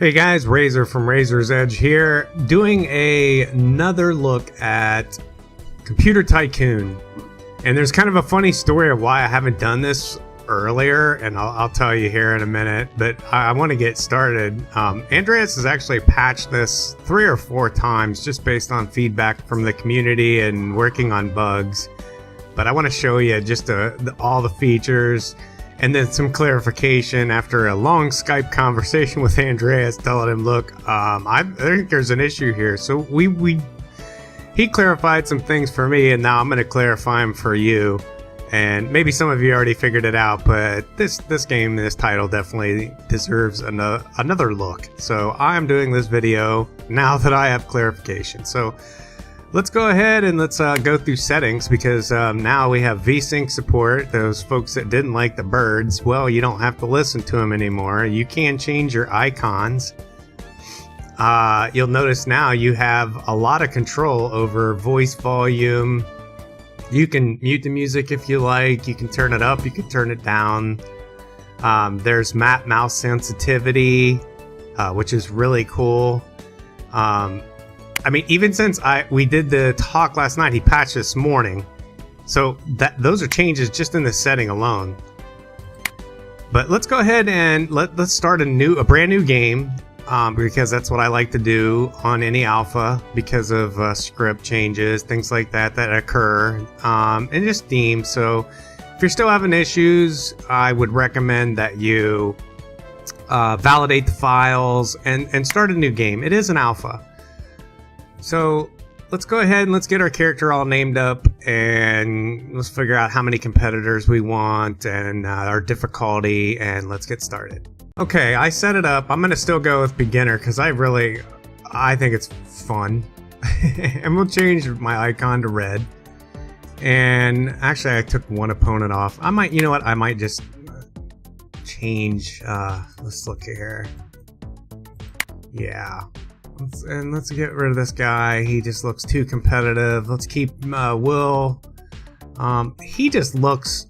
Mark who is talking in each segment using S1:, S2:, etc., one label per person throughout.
S1: Hey guys, Razor from Razor's Edge here, doing another look at Computer Tycoon. And there's kind of a funny story of why I haven't done this earlier, and I'll tell you here in a minute, but I want to get started. Andras has actually patched this 3 or 4 times just based on feedback from the community and working on bugs. But I want to show you just all the features. And then some clarification after a long Skype conversation with Andras, telling him, look, I think there's an issue here. So he clarified some things for me, and now I'm going to clarify them for you. And maybe some of you already figured it out, but this game, this title definitely deserves another look. So I'm doing this video now that I have clarification. So let's go ahead and let's go through settings, because now we have VSync support. Those folks that didn't like the birds, well, you don't have to listen to them anymore. You can change your icons. You'll notice now you have a lot of control over voice volume. You can mute the music if you like. You can turn it up. You can turn it down. There's map mouse sensitivity, which is really cool. I mean, even since we did the talk last night, he patched this morning. So those are changes just in the setting alone. But let's go ahead and let's start a brand new game, because that's what I like to do on any alpha, because of script changes, things like that occur, and just theme. So if you're still having issues, I would recommend that you validate the files and start a new game. It is an alpha. So let's go ahead and let's get our character all named up, and let's figure out how many competitors we want and our difficulty, and let's get started. Okay, I set it up. I'm going to still go with beginner because I think it's fun. And we'll change my icon to red. And actually I took one opponent off. You know what? I might just change. Let's look here. Yeah. Let's get rid of this guy. He just looks too competitive. Let's keep Will. He just looks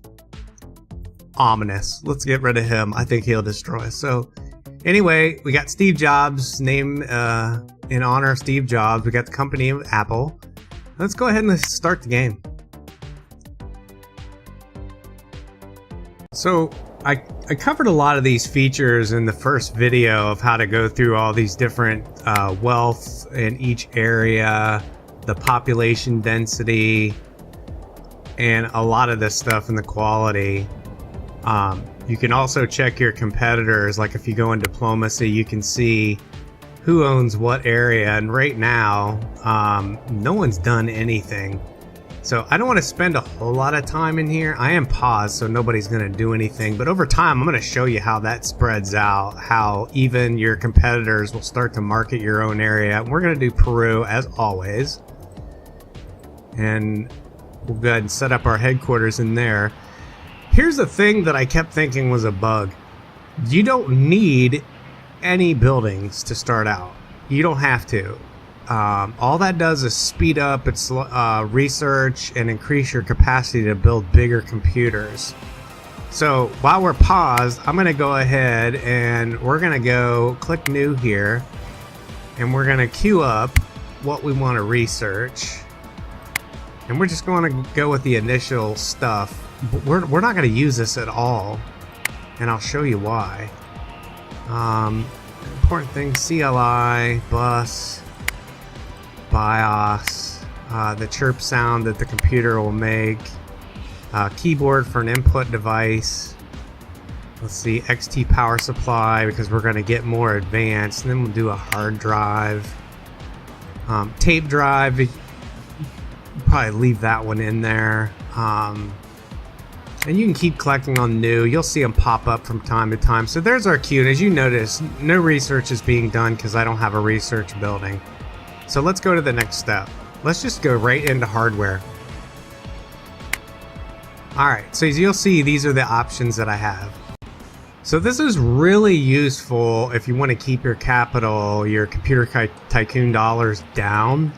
S1: ominous. Let's get rid of him. I think he'll destroy us. So anyway, we got Steve Jobs, name in honor of Steve Jobs. We got the company of Apple. Let's go ahead and let's start the game. So I covered a lot of these features in the first video of how to go through all these different wealth in each area, the population density, and a lot of this stuff in the quality. You can also check your competitors. Like if you go in diplomacy, you can see who owns what area, and right now no one's done anything. So I don't want to spend a whole lot of time in here. I am paused, so nobody's going to do anything. But over time, I'm going to show you how that spreads out, how even your competitors will start to market your own area. We're going to do Peru, as always. And we'll go ahead and set up our headquarters in there. Here's the thing that I kept thinking was a bug. You don't need any buildings to start out. You don't have to. All that does is speed up its research and increase your capacity to build bigger computers. So while we're paused, I'm going to go ahead and we're going to go click new here, and we're going to queue up what we want to research, and we're just going to go with the initial stuff. We're not going to use this at all, and I'll show you why. Important things: CLI, bus, BIOS, the chirp sound that the computer will make, keyboard for an input device. Let's see, XT power supply, because we're going to get more advanced, and then we'll do a hard drive. Tape drive, probably leave that one in there. And you can keep collecting on new. You'll see them pop up from time to time. So there's our queue, and as you notice, no research is being done because I don't have a research building. So let's go to the next step. Let's just go right into hardware. Alright, so as you'll see, these are the options that I have. So this is really useful if you want to keep your capital, your Computer Tycoon dollars down.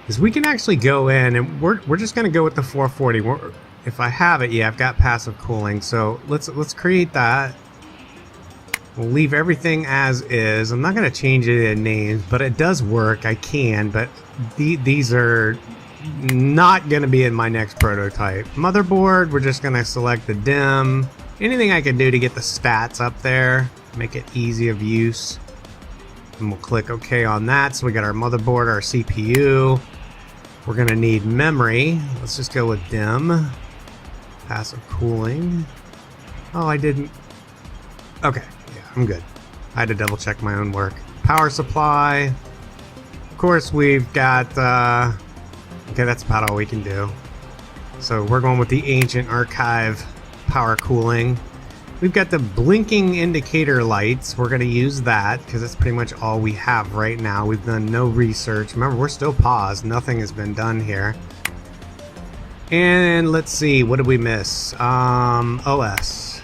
S1: Because we can actually go in, and we're just going to go with the 440. If I have it, yeah, I've got passive cooling. So let's create that. We'll leave everything as is. I'm not going to change it in names, but it does work. I can, but these are not going to be in my next prototype. Motherboard, we're just going to select the DIMM. Anything I can do to get the stats up there, make it easy of use. And we'll click OK on that. So we got our motherboard, our CPU. We're going to need memory. Let's just go with DIMM. Passive cooling. Oh, I didn't. Okay, yeah, I'm good. I had to double check my own work. Power supply. Of course, we've got, okay, that's about all we can do. So we're going with the ancient archive power cooling. We've got the blinking indicator lights. We're going to use that because that's pretty much all we have right now. We've done no research. Remember, we're still paused. Nothing has been done here. And let's see, what did we miss? OS.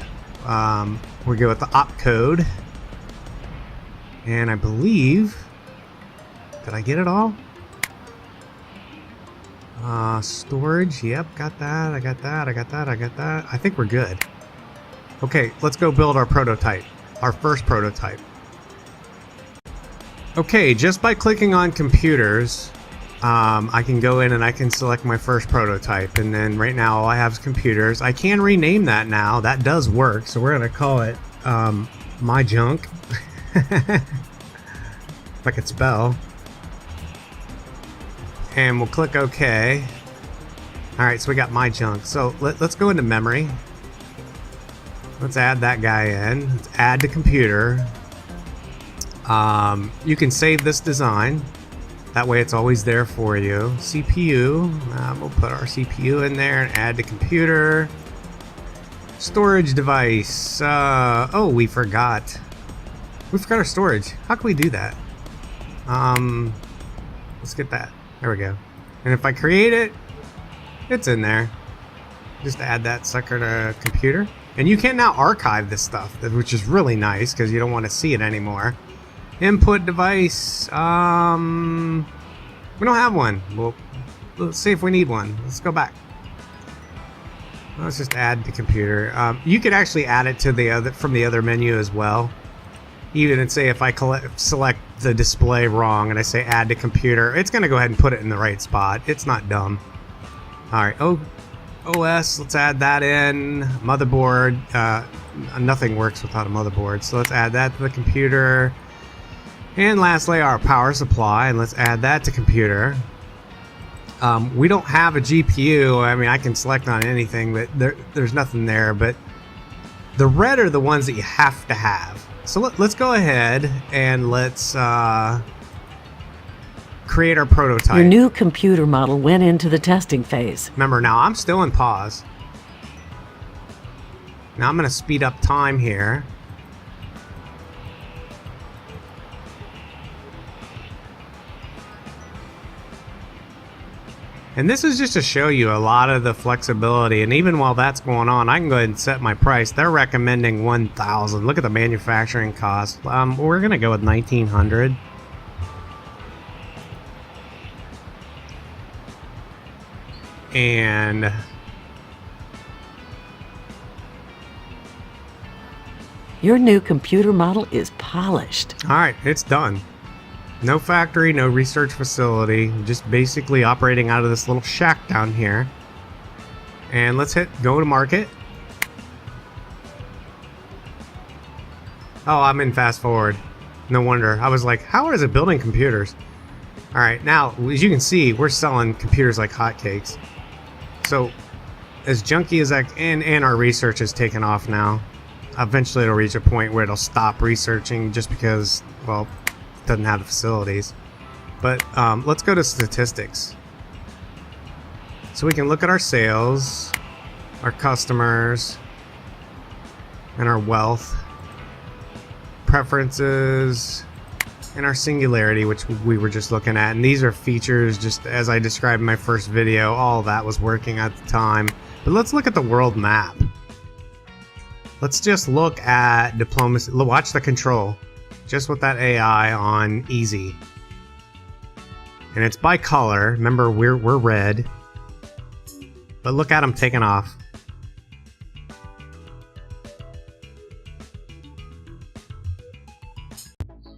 S1: We go with the opcode. And I believe, did I get it all? Storage, yep, got that, I got that, I got that, I got that. I think we're good. Okay, let's go build our prototype, our first prototype. Okay, just by clicking on computers, I can go in and I can select my first prototype, and then right now all I have is computers. I can rename that now, that does work, so we're gonna call it my junk. If I could spell. And we'll click OK. Alright, so we got my junk. So let's go into memory. Let's add that guy in. Let's add to computer. You can save this design. That way it's always there for you. CPU. We'll put our CPU in there and add to computer. Storage device. Oh, we forgot. We forgot our storage. How can we do that? Let's get that. There we go. And if I create it, it's in there. Just add that sucker to computer. And you can now archive this stuff, which is really nice because you don't want to see it anymore. Input device. We don't have one. Well, let's see if we need one. Let's go back. Let's just add to computer. You could actually add it to the other from the other menu as well. Even and say if I select the display wrong and I say add to computer, it's going to go ahead and put it in the right spot. It's not dumb. Alright, OS, let's add that in. Motherboard, nothing works without a motherboard, so let's add that to the computer. And lastly, our power supply, and let's add that to computer. We don't have a GPU. I mean, I can select on anything, but there's nothing there. But the red are the ones that you have to have. So let's go ahead and let's create our prototype.
S2: Your new computer model went into the testing phase.
S1: Remember, now I'm still in pause. Now I'm going to speed up time here. And this is just to show you a lot of the flexibility, and even while that's going on, I can go ahead and set my price. They're recommending 1,000. Look at the manufacturing cost. We're gonna go with 1,900. And
S2: your new computer model is polished.
S1: All right, it's done. No factory, no research facility, just basically operating out of this little shack down here. And let's hit go to market. Oh, I'm in fast forward. No wonder. I was like, how is it building computers? All right, now, as you can see, we're selling computers like hotcakes. So, as junky as that, and our research is taken off now. Eventually it'll reach a point where it'll stop researching just because, well, doesn't have the facilities. But let's go to statistics, so we can look at our sales, our customers, and our wealth, preferences, and our singularity, which we were just looking at. And these are features, just as I described in my first video. All of that was working at the time. But let's look at the world map. Let's just look at diplomacy. Watch the control. Just with that AI on easy. And it's by color. Remember, we're red. But look at them taking off.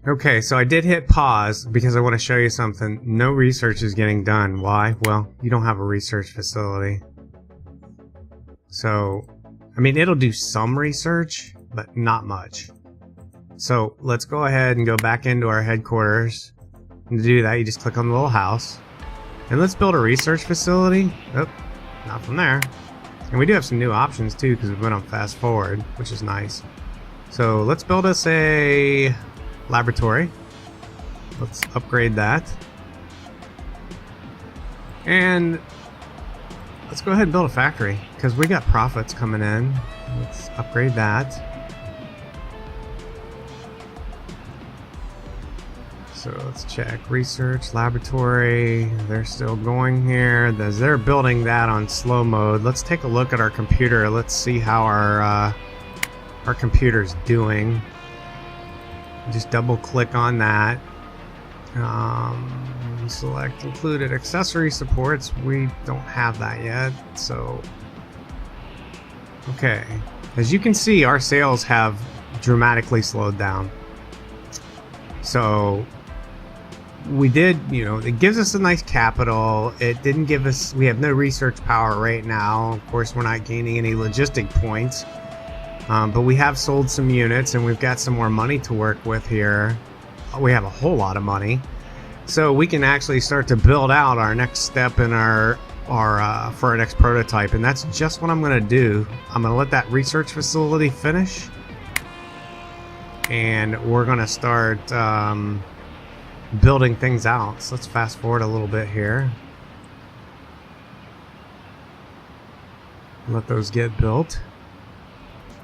S1: Okay, so I did hit pause because I want to show you something. No research is getting done. Why? Well, you don't have a research facility. So, I mean, it'll do some research, but not much. So, let's go ahead and go back into our headquarters. And to do that, you just click on the little house. And let's build a research facility. Oh, not from there. And we do have some new options too, because we went on fast forward, which is nice. So, let's build us a laboratory. Let's upgrade that. And let's go ahead and build a factory because we got profits coming in. Let's upgrade that. So let's check research laboratory. They're still going here. They're building that on slow mode. Let's take a look at our computer. Let's see how our computer's doing. Just double click on that. Select included accessory supports. We don't have that yet, so okay. As you can see, our sales have dramatically slowed down. So we did, you know, it gives us a nice capital. It didn't give us, we have no research power right now. Of course, we're not gaining any logistic points. But we have sold some units and we've got some more money to work with here. We have a whole lot of money. So we can actually start to build out our next step in our for our next prototype. And that's just what I'm going to do. I'm going to let that research facility finish. And we're going to start building things out. So let's fast forward a little bit here. Let those get built.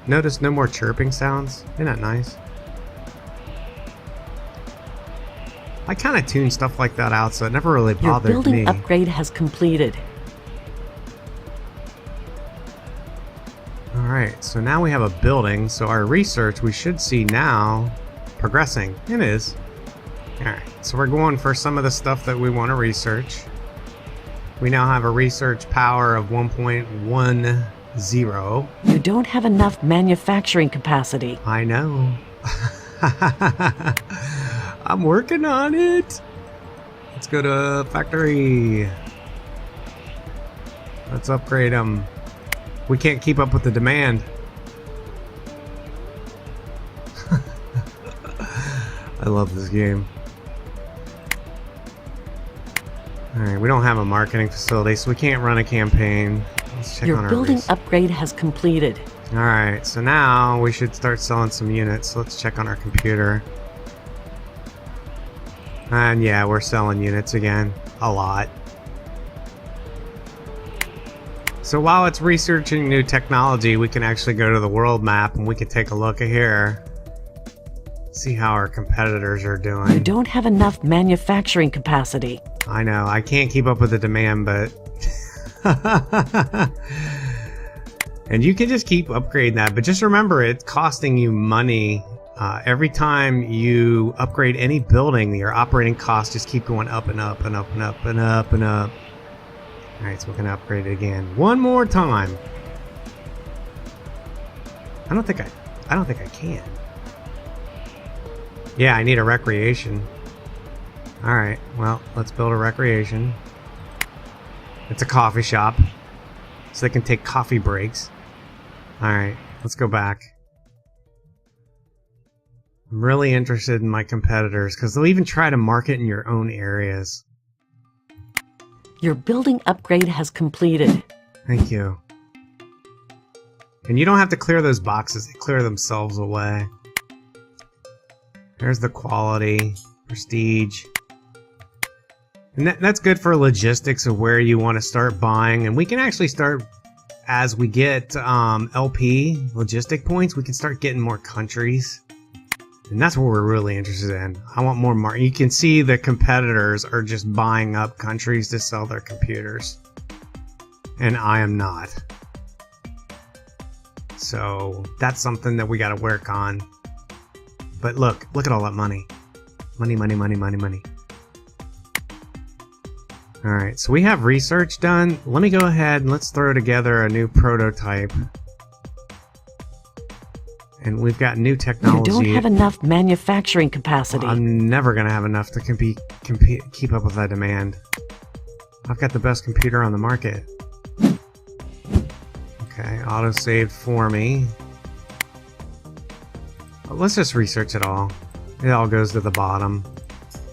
S1: Notice no more chirping sounds. Isn't that nice? I kind of tune stuff like that out, so it never really bothered me.
S2: Your building upgrade has completed.
S1: Alright, so now we have a building, so our research we should see now progressing. It is. Alright, so we're going for some of the stuff that we want to research. We now have a research power of 1.10.
S2: You don't have enough manufacturing capacity.
S1: I know. I'm working on it. Let's go to factory. Let's upgrade them. We can't keep up with the demand. I love this game. Alright, we don't have a marketing facility, so we can't run a campaign. Let's check on
S2: Your
S1: our
S2: building upgrade has completed.
S1: Alright, so now we should start selling some units. Let's check on our computer. And yeah, we're selling units again. A lot. So while it's researching new technology, we can actually go to the world map and we can take a look at here. See how our competitors are doing.
S2: You don't have enough manufacturing capacity.
S1: I know, I can't keep up with the demand, but... And you can just keep upgrading that, but just remember it's costing you money. Every time you upgrade any building, your operating costs just keep going up and up and up and up and up and up. Alright, so we're gonna upgrade it again. One more time. I don't think I can. Yeah, I need a recreation. Alright, well, let's build a recreation. It's a coffee shop, so they can take coffee breaks. Alright, let's go back. I'm really interested in my competitors, because they'll even try to market in your own areas.
S2: Your building upgrade has completed.
S1: Thank you. And you don't have to clear those boxes, they clear themselves away. There's the quality, prestige. And that's good for logistics of where you want to start buying. And we can actually start, as we get LP, logistic points, we can start getting more countries. And that's what we're really interested in. I want more you can see the competitors are just buying up countries to sell their computers. And I am not. So that's something that we got to work on. But look at all that money. Money, money, money, money, money. Alright, so we have research done. Let me go ahead and let's throw together a new prototype. And we've got new
S2: You
S1: technology.
S2: don't have enough manufacturing capacity.
S1: I'm never going to have enough to keep up with that demand. I've got the best computer on the market. Okay, auto-saved for me. Well, let's just research it all. It all goes to the bottom.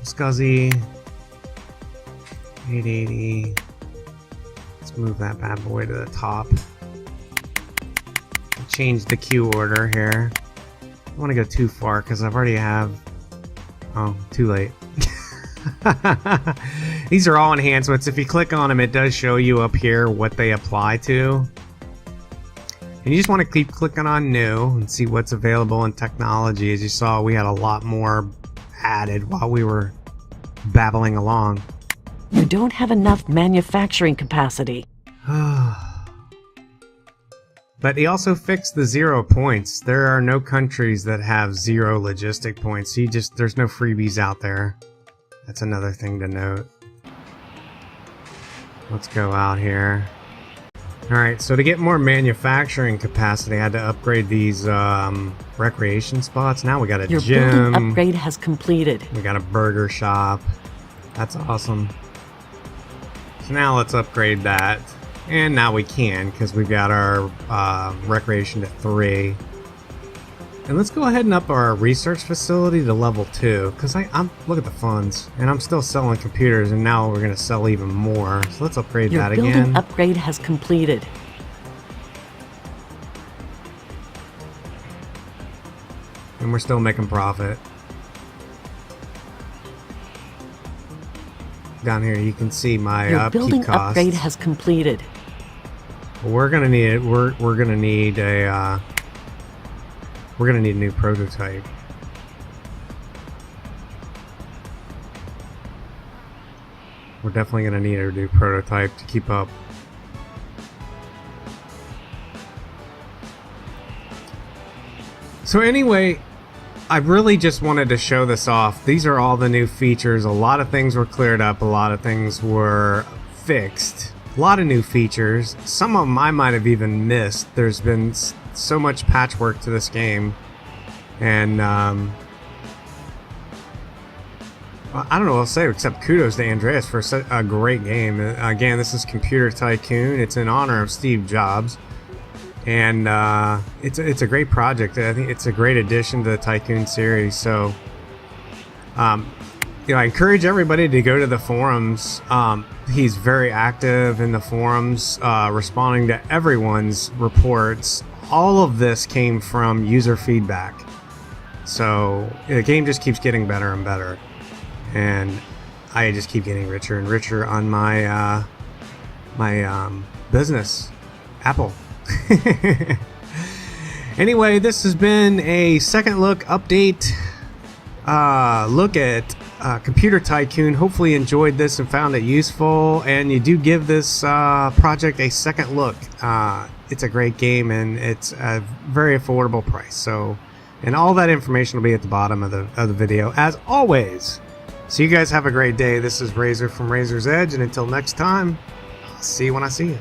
S1: Scuzzy. 880. Let's move that bad boy to the top. Change the queue order here. I don't want to go too far because I've already have... Oh, too late. These are all enhancements. If you click on them, it does show you up here what they apply to. And you just want to keep clicking on new and see what's available in technology. As you saw, we had a lot more added while we were babbling along.
S2: You don't have enough manufacturing capacity.
S1: But he also fixed the 0 points. There are no countries that have 0 logistic points. There's no freebies out there. That's another thing to note. Let's go out here. Alright, so to get more manufacturing capacity, I had to upgrade these recreation spots. Now we got a
S2: Your
S1: gym.
S2: building upgrade has completed.
S1: We got a burger shop. That's awesome. So now let's upgrade that. And now we can, because we've got our recreation to 3. And let's go ahead and up our research facility to level 2, because I'm look at the funds, and I'm still selling computers, and now we're going to sell even more. So let's upgrade
S2: Your
S1: that
S2: building
S1: again.
S2: upgrade has completed.
S1: And we're still making profit. Down here you can see my
S2: Your
S1: upkeep
S2: building
S1: costs.
S2: upgrade has completed.
S1: We're gonna need it. We're gonna need a new prototype. We're definitely gonna need a new prototype to keep up. So anyway, I really just wanted to show this off. These are all the new features. A lot of things were cleared up. A lot of things were fixed. A lot of new features. Some of them I might have even missed. There's been so much patchwork to this game. And I don't know what I'll say except kudos to Andras for a great game. Again, this is Computer Tycoon. It's in honor of Steve Jobs. And it's a great project. I think it's a great addition to the Tycoon series. So, I encourage everybody to go to the forums. He's very active in the forums, responding to everyone's reports. All of this came from user feedback. So the game just keeps getting better and better, and I just keep getting richer and richer on my business, Apple. Anyway, this has been a second look update look at Computer Tycoon. Hopefully you enjoyed this and found it useful, and you do give this project a second look. It's a great game, and it's a very affordable price. So, and all that information will be at the bottom of the video as always. So you guys have a great day. This is Razor from Razor's Edge, and until next time, I'll see you when I see you.